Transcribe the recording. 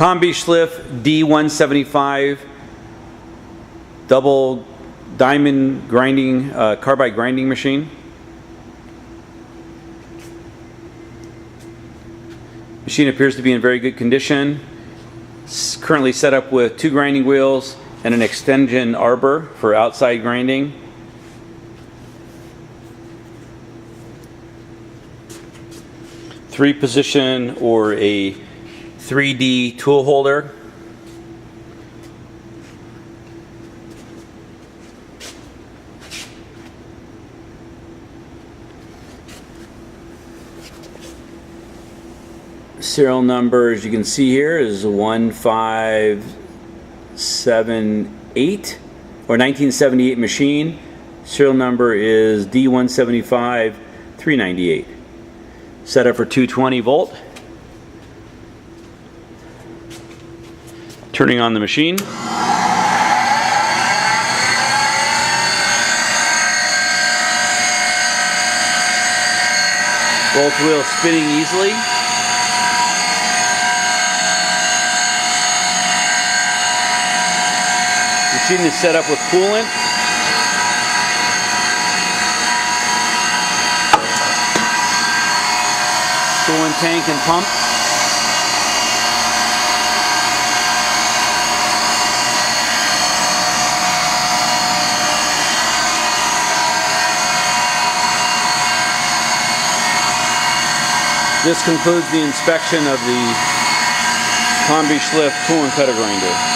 Kombi Schliff D175 double diamond grinding, carbide grinding machine. Machine appears to be in very good condition. It's currently set up with 2 grinding wheels and an extension arbor for outside grinding. Three position or a 3D tool holder. Serial number, as you can see here, is 1578 or 1978 machine. Serial number is D175 398. Set up for 220 volt. Turning on the machine. Both wheels spinning easily. Machine is set up with coolant. Coolant tank and pump. This concludes the inspection of the Kombi Schliff tool and cutter grinder.